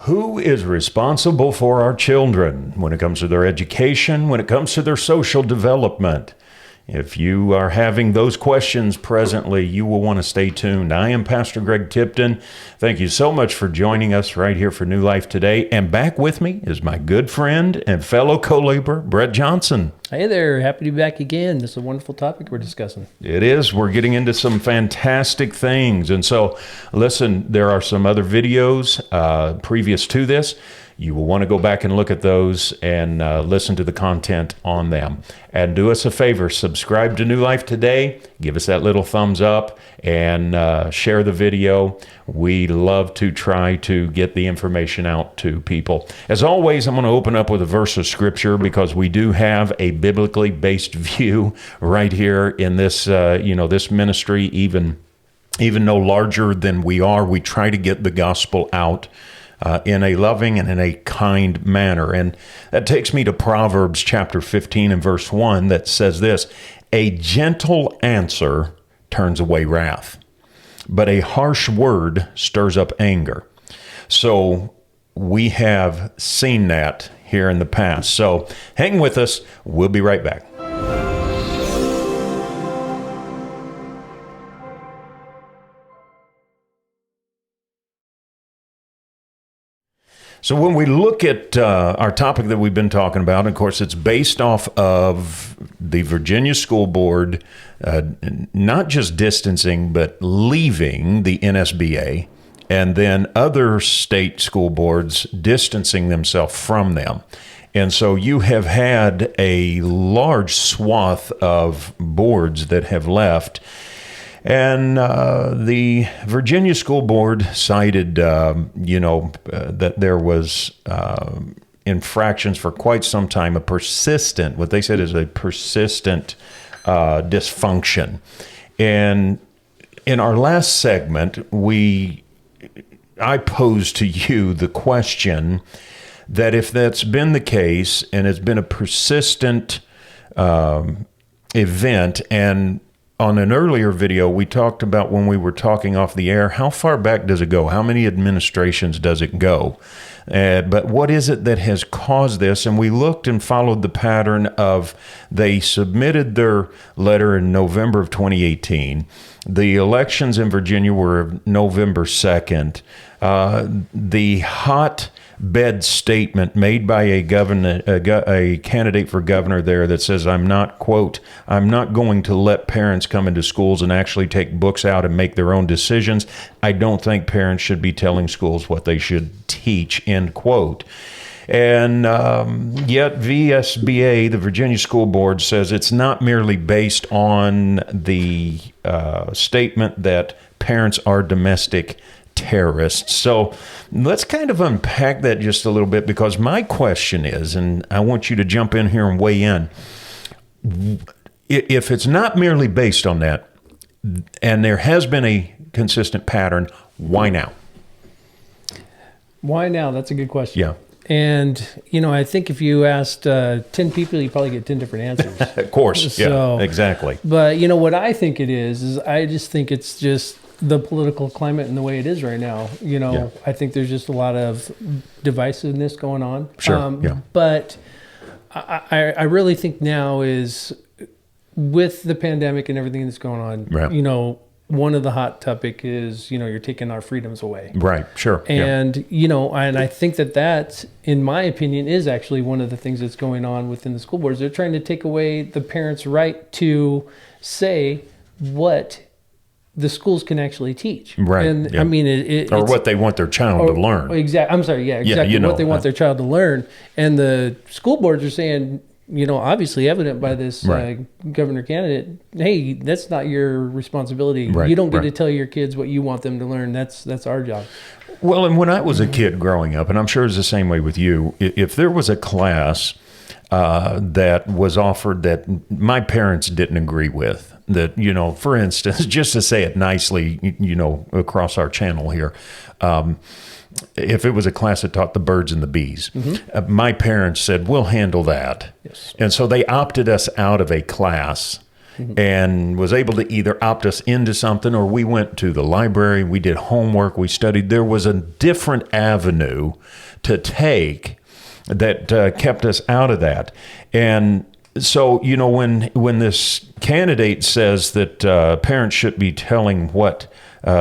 Who is responsible for our children when it comes to their education, when it comes to their social development? If you are having those questions presently, you will want to stay tuned. I am Pastor Greg Tipton. Thank you so much for joining us right here for New Life Today. And back with me is my good friend and fellow co-laborer, Brett Johnson. Hey there. Happy to be back again. This is a wonderful topic we're discussing. It is. We're getting into some fantastic things. And so, listen, there are some other videos previous to this. You will want to go back and look at those and listen to the content on them. And do us a favor, subscribe to New Life Today, give us that little thumbs up, and share the video. We love to try to get the information out to people. As always, I'm going to open up with a verse of Scripture because we do have a biblically based view right here in this, this ministry, even no larger than we are. We try to get the gospel out in a loving and in a kind manner. And that takes me to Proverbs chapter 15 and verse 1 that says this: a gentle answer turns away wrath, but a harsh word stirs up anger. So we have seen that here in the past. So hang with us. We'll be right back. So when we look at our topic that we've been talking about, of course, it's based off of the Virginia School Board, not just distancing, but leaving the NSBA, and then other state school boards distancing themselves from them. And so you have had a large swath of boards that have left. And the Virginia School Board cited, that there was infractions for quite some time, what they said is a persistent dysfunction. And in our last segment, I posed to you the question that if that's been the case and it's been a persistent event, and on an earlier video, we talked about when we were talking off the air, how far back does it go? How many administrations does it go? But what is it that has caused this? And we looked and followed the pattern of they submitted their letter in November of 2018. The elections in Virginia were November 2nd. The hotbed statement made by a candidate for governor there that says, I'm not going to let parents come into schools and actually take books out and make their own decisions. I don't think parents should be telling schools what they should teach, end quote. And yet VSBA, the Virginia School Board, says it's not merely based on the statement that parents are domestic terrorists. So let's kind of unpack that just a little bit, because my question is, and I want you to jump in here and weigh in, if it's not merely based on that, and there has been a consistent pattern, why now? Why now? That's a good question. Yeah. And, I think if you asked 10 people, you probably get 10 different answers. Of course. Yeah, exactly. But, what I think it is I just think it's just the political climate and the way it is right now. I think there's just a lot of divisiveness going on. Sure. But I really think now is with the pandemic and everything that's going on, right. One of the hot topic is, you're taking our freedoms away. Right, sure. And, and I think that, in my opinion, is actually one of the things that's going on within the school boards. They're trying to take away the parents' right to say what the schools can actually teach. Right. And yeah. I mean, or what they want their child to learn. Exactly. I'm sorry. Yeah, exactly. Yeah, what they want their child to learn. And the school boards are saying, obviously evident by this governor candidate, hey, that's not your responsibility. Right, you don't get to tell your kids what you want them to learn. That's our job. Well, and when I was a kid growing up, and I'm sure it's the same way with you, if there was a class that was offered that my parents didn't agree with, that, for instance, just to say it nicely, across our channel here, if it was a class that taught the birds and the bees, my parents said, we'll handle that. Yes. And so they opted us out of a class and was able to either opt us into something, or we went to the library, we did homework, we studied. There was a different avenue to take that kept us out of that. And so, when this candidate says that parents should be telling what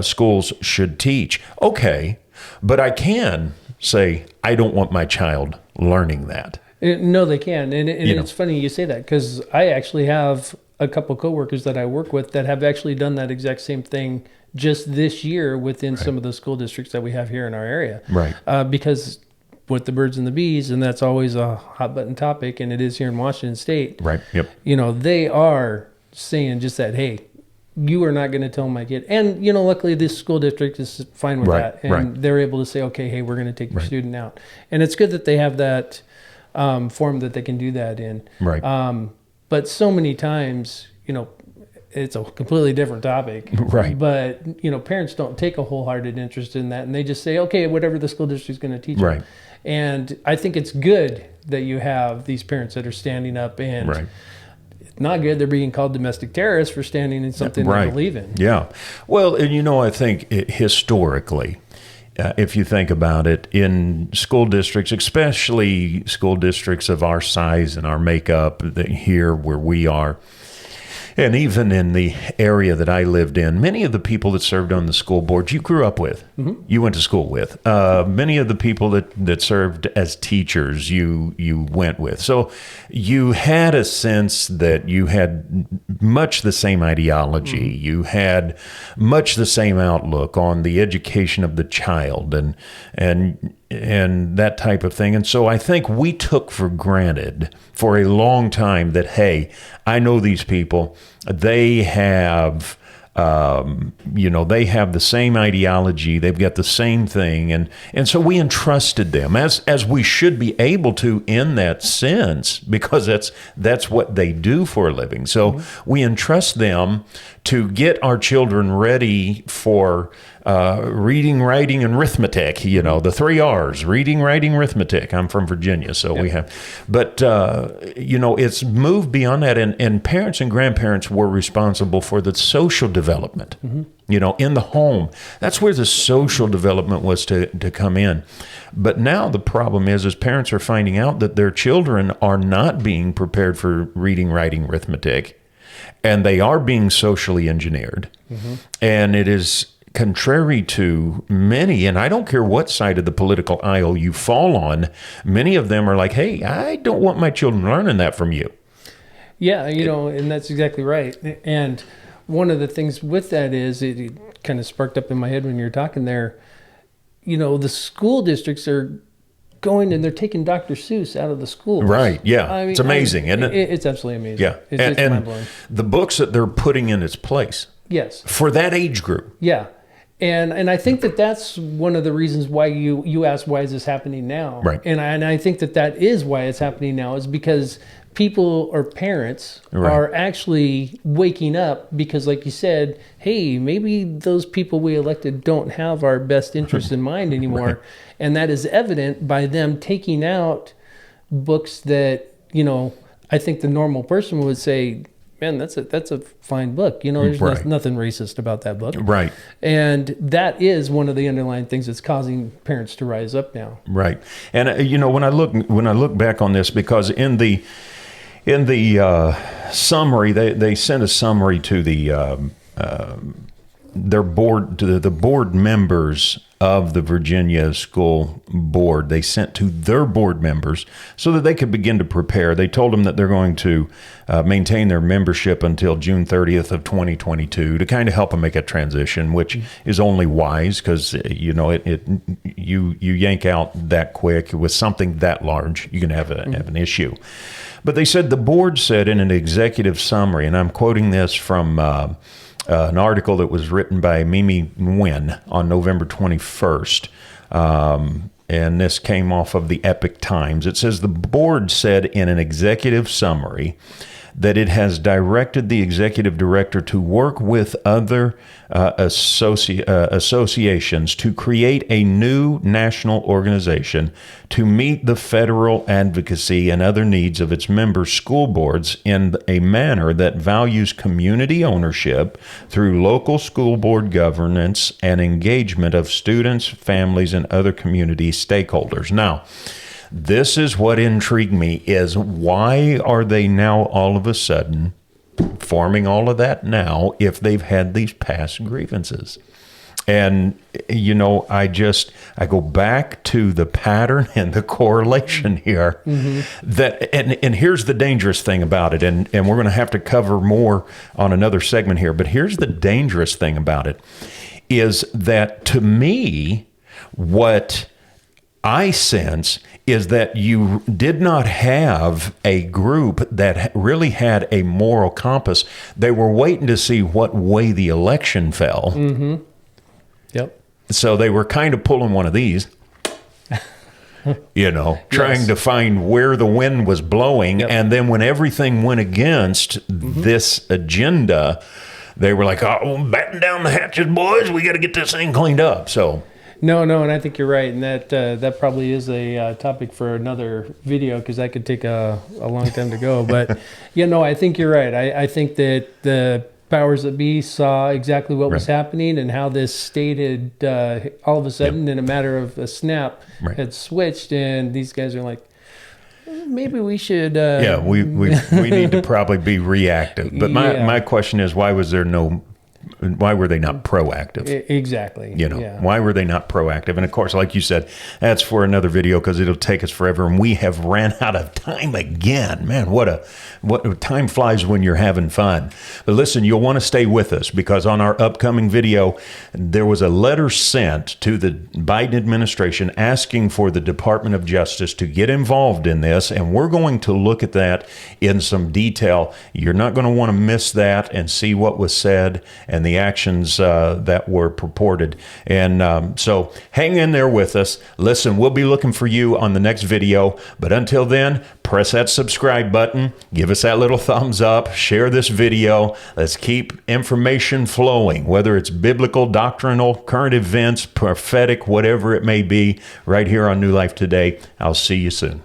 schools should teach, okay, but I can say, I don't want my child learning that. No, they can. And it's funny you say that, because I actually have a couple coworkers that I work with that have actually done that exact same thing just this year within some of the school districts that we have here in our area. Right. Because with the birds and the bees, and that's always a hot button topic, and it is here in Washington State. Right. Yep. They are saying just that, hey, you are not going to tell my kid. And, luckily this school district is fine with that. And they're able to say, okay, hey, we're going to take your student out. And it's good that they have that form that they can do that in. Right. But so many times, it's a completely different topic. Right. But, parents don't take a wholehearted interest in that. And they just say, okay, whatever the school district is going to teach right. them. And I think it's good that you have these parents that are standing up, and right. it's not good they're being called domestic terrorists for standing in something they believe in. Yeah. Well, and I think historically, if you think about it, in school districts, especially school districts of our size and our makeup here where we are, and even in the area that I lived in, many of the people that served on the school board you grew up with, you went to school with. Many of the people that served as teachers you went with. So you had a sense that you had much the same ideology. You had much the same outlook on the education of the child and that type of thing. And so I think we took for granted for a long time that, hey, I know these people, they have, they have the same ideology, they've got the same thing. And so we entrusted them as we should be able to in that sense, because that's what they do for a living. So we entrust them to get our children ready for reading, writing, and arithmetic, the 3 R's, reading, writing, arithmetic. I'm from Virginia, so we have, but, it's moved beyond that, and parents and grandparents were responsible for the social development, in the home. That's where the social development was to come in. But now the problem is parents are finding out that their children are not being prepared for reading, writing, arithmetic, and they are being socially engineered. And it is contrary to many, and I don't care what side of the political aisle you fall on, many of them are like, hey, I don't want my children learning that from you. Yeah, and that's exactly right. And one of the things with that is, it kind of sparked up in my head when you were talking there, the school districts are going and they're taking Dr. Seuss out of the schools. Right, yeah. It's amazing, isn't it? It's absolutely amazing. Yeah. It's mind-blowing. The books that they're putting in its place. Yes. For that age group. Yeah. And I think that's one of the reasons why you asked, why is this happening now? Right. And I think that is why it's happening now, is because people or parents are actually waking up, because like you said, hey, maybe those people we elected don't have our best interest in mind anymore. And that is evident by them taking out books that, I think the normal person would say, man, that's a fine book. There's nothing racist about that book. Right. And that is one of the underlying things that's causing parents to rise up now. Right. And when I look back on this, because in the summary, they sent a summary to their board, to the board members of the Virginia School Board. They sent to their board members so that they could begin to prepare. They told them that they're going to maintain their membership until June 30th of 2022 to kind of help them make a transition, which is only wise, because you yank out that quick with something that large, you can have an issue. But they said, the board said in an executive summary, and I'm quoting this from an article that was written by Mimi Nguyen on November 21st. And this came off of the Epic Times. It says, the board said in an executive summary that it has directed the executive director to work with other associations to create a new national organization to meet the federal advocacy and other needs of its member school boards in a manner that values community ownership through local school board governance and engagement of students, families, and other community stakeholders. Now, this is what intrigued me, is why are they now all of a sudden forming all of that now if they've had these past grievances? And, you know, I go back to the pattern and the correlation here. That, and here's the dangerous thing about it, and we're going to have to cover more on another segment here, but here's the dangerous thing about it, is that to me, what I sense is that you did not have a group that really had a moral compass. They were waiting to see what way the election fell. Yep. So they were kind of pulling one of these, you know, trying to find where the wind was blowing. Yep. And then when everything went against this agenda, they were like, oh, batten down the hatches, boys. We got to get this thing cleaned up. So... No, and I think you're right, and that probably is a topic for another video, because that could take a long time to go. But yeah, no, I think you're right. I think that the powers that be saw exactly what was happening and how this state had all of a sudden, in a matter of a snap, had switched, and these guys are like, maybe we should. we need to probably be reactive. But my question is, why were they not proactive? Exactly. You know, why were they not proactive? And of course, like you said, that's for another video, because it'll take us forever, and we have ran out of time again. Man, what time flies when you're having fun. But listen, you'll want to stay with us, because on our upcoming video, there was a letter sent to the Biden administration asking for the Department of Justice to get involved in this, and we're going to look at that in some detail. You're not going to want to miss that and see what was said and the actions that were purported. And so hang in there with us. Listen, we'll be looking for you on the next video. But until then, press that subscribe button. Give us that little thumbs up. Share this video. Let's keep information flowing, whether it's biblical, doctrinal, current events, prophetic, whatever it may be, right here on New Life Today. I'll see you soon.